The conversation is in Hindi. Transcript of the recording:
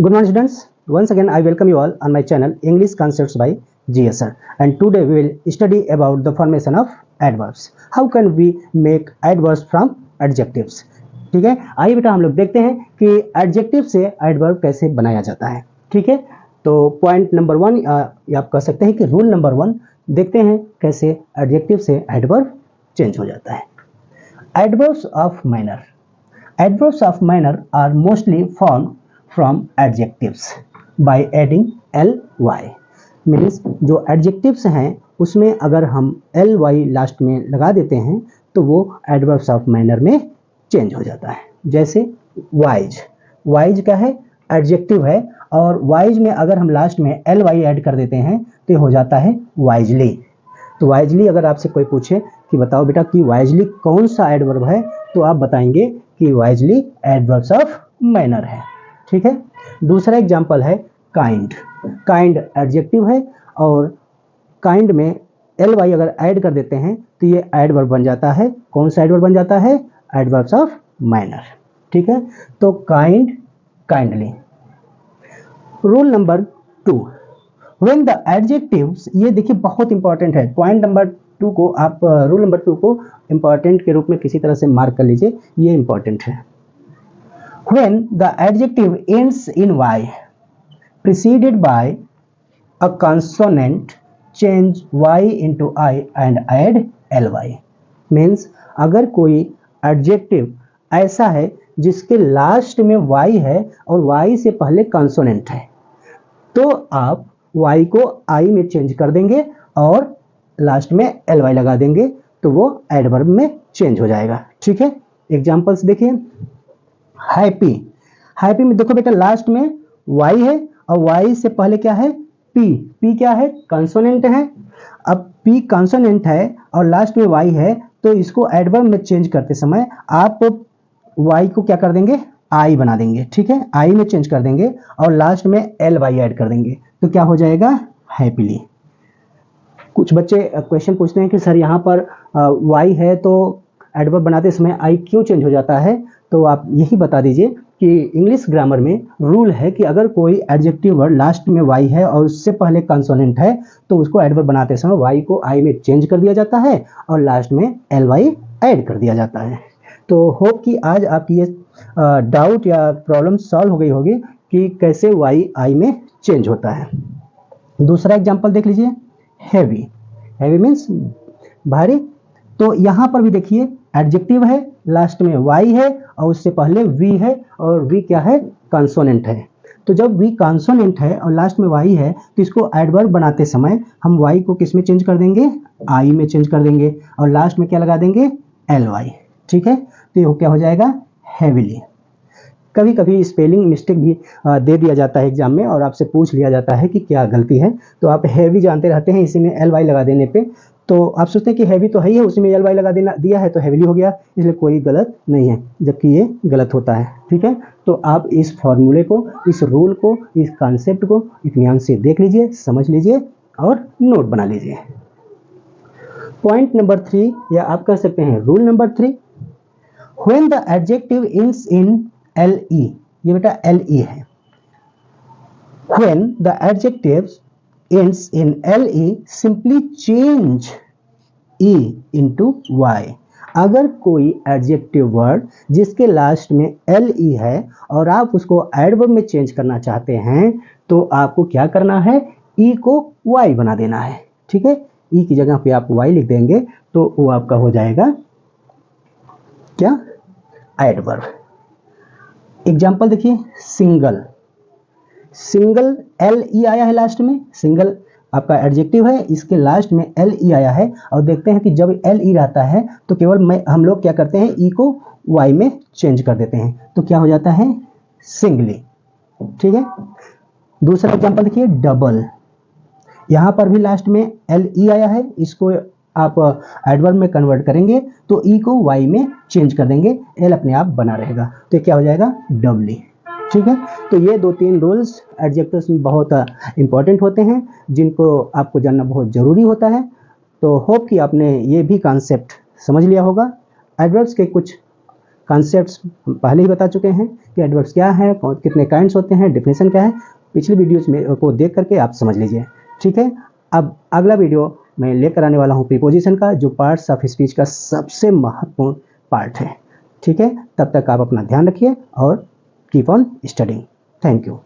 Good morning students. Once again I welcome you all on my channel English Concepts by GSR, and today we will study about the formation of adverbs. How can we make adverbs from adjectives? ठीक है, आइए बेटा हम लोग देखते हैं कि एडजेक्टिव से एडवर्ब कैसे बनाया जाता है. ठीक है, तो पॉइंट नंबर 1 या आप कह सकते हैं कि रूल नंबर 1 देखते हैं कैसे एडजेक्टिव से एडवर्ब चेंज हो जाता है. Adverbs of manner. Adverbs of manner are mostly formed from adjectives by adding ly. Means जो adjectives हैं उसमें अगर हम ly लास्ट में लगा देते हैं तो वो adverbs of manner में चेंज हो जाता है. जैसे wise. wise क्या है? adjective है, और wise में अगर हम लास्ट में ly ऐड कर देते हैं तो हो जाता है wisely. तो वाइजली अगर आपसे कोई पूछे कि बताओ बेटा कि वाइजली कौन सा एडवर्ब है, तो आप बताएंगे कि वाइजली एडवर्ब्स ऑफ मैनर है. ठीक है, दूसरा एग्जांपल है काइंड. काइंड एडजेक्टिव है और काइंड में एल वाई अगर ऐड कर देते हैं तो ये एडवर्ब बन जाता है. कौन सा एडवर्ब बन जाता है? Adverbs of manner. ठीक है, तो kind, kindly. Rule number 2, When the adjectives, ये देखिए बहुत इंपॉर्टेंट है. पॉइंट नंबर 2 को आप रूल नंबर 2 को इंपॉर्टेंट के रूप में किसी तरह से मार्क कर लीजिए, ये इंपॉर्टेंट है. When the adjective ends in y preceded by a consonant, change y into I and add ly. Means अगर कोई एडजेक्टिव ऐसा है जिसके लास्ट में y है और y से पहले कंसोनेंट है, तो आप y को I में चेंज कर देंगे और लास्ट में ly लगा देंगे तो वो एडवर्ब में चेंज हो जाएगा. ठीक है, एग्जांपल्स देखिए. हैप्पी. हैप्पी में देखो बेटा लास्ट में y है और y से पहले क्या है? p. p क्या है? कंसोनेंट है. अब p कंसोनेंट है और लास्ट में y है, तो इसको एडवर्ब में चेंज करते समय आप y को क्या कर देंगे? I बना देंगे. ठीक है, I में चेंज कर देंगे और लास्ट में ly ऐड कर देंगे तो क्या हो जाएगा? हैप्पीली. कुछ बच्चे क्वेश्चन पूछते हैं कि सर यहाँ पर y है तो एडवर्ब बनाते समय I क्यों चेंज हो जाता है, तो आप यही बता दीजिए कि इंग्लिश ग्रामर में रूल है कि अगर कोई एडजेक्टिव वर्ड लास्ट में y है और उससे पहले कंसोनेंट है तो उसको एडवर्ब बनाते समय y को I में चेंज कर दिया जाता है और लास्ट में ly ऐड कर दिया जाता है. तो होप कि आज आपकी ये डाउट या प्रॉब्लम सॉल्व हो गई होगी कि कैसे y I में चेंज होता है. दूसरा एग्जांपल देख लीजिए. हैवी. हैवी मीन्स भारी. तो यहाँ पर भी देखिए एडजेक्टिव है, लास्ट में y है और उससे पहले v है और v क्या है? कंसोनेंट है. तो जब v कंसोनेंट है और लास्ट में y है तो इसको एडवर्ब बनाते समय हम y को किस में चेंज कर देंगे? I में चेंज कर देंगे और लास्ट में क्या लगा देंगे? ly. ठीक है, तो ये क्या हो जाएगा? हैवीली. कभी कभी स्पेलिंग मिस्टेक भी दे दिया जाता है एग्जाम में और आपसे पूछ लिया जाता है कि क्या गलती है, तो आप हैवी जानते रहते हैं, इसी में ly लगा देने पे तो आप सोचते हैं कि हैवी तो है ही है, उसी में ly लगा देना दिया है तो हैवीली हो गया, इसलिए कोई गलत नहीं है, जबकि ये गलत होता है. ठीक है, तो आप इस फॉर्मूले को, इस रूल को, इस कॉन्सेप्ट को इत्मीनान से देख लीजिए, समझ लीजिए और नोट बना लीजिए. पॉइंट नंबर 3 या आप कह सकते हैं rule number 3, When the adjective ends in le, ये बेटा le है. When the adjective ends in le, simply change e into y. अगर कोई एडजेक्टिव वर्ड जिसके लास्ट में le है और आप उसको एडवर्ब में चेंज करना चाहते हैं तो आपको क्या करना है? e को y बना देना है. ठीक है, e की जगह पे आप y लिख देंगे तो वो आपका हो जाएगा क्या? एडवर्ब. एग्जाम्पल देखिए. सिंगल. सिंगल le आया है लास्ट में, सिंगल आपका एडजेक्टिव है, इसके लास्ट में le आया है और देखते हैं कि जब le रहता है तो केवल हम लोग क्या करते हैं? e को y में चेंज कर देते हैं तो क्या हो जाता है? सिंगली. ठीक है, दूसरा एग्जाम्पल देखिए. डबल. यहाँ पर भी लास्ट में le आया है, इसको आप एडवर्ब में कन्वर्ट करेंगे तो e को y में चेंज कर देंगे, l अपने आप बना रहेगा तो क्या हो जाएगा? डबली. ठीक है, तो ये 2-3 रूल्स एडजेक्टिव्स में बहुत इंपॉर्टेंट होते हैं जिनको आपको जानना बहुत ज़रूरी होता है. तो होप कि आपने ये भी कॉन्सेप्ट समझ लिया होगा. एडवर्ब्स के कुछ कॉन्सेप्ट्स पहले ही बता चुके हैं कि एडवर्ब्स क्या है, कितने काइंड्स होते हैं, डेफिनेशन क्या है। पिछली वीडियोज में को देख करके आप समझ लीजिए, ठीक है। अब अगला वीडियो मैं लेकर आने वाला हूँ प्रीपोजिशन का, जो पार्ट्स ऑफ स्पीच का सबसे महत्वपूर्ण पार्ट है, ठीक है। तब तक आप अपना ध्यान रखिए और keep on studying. Thank you.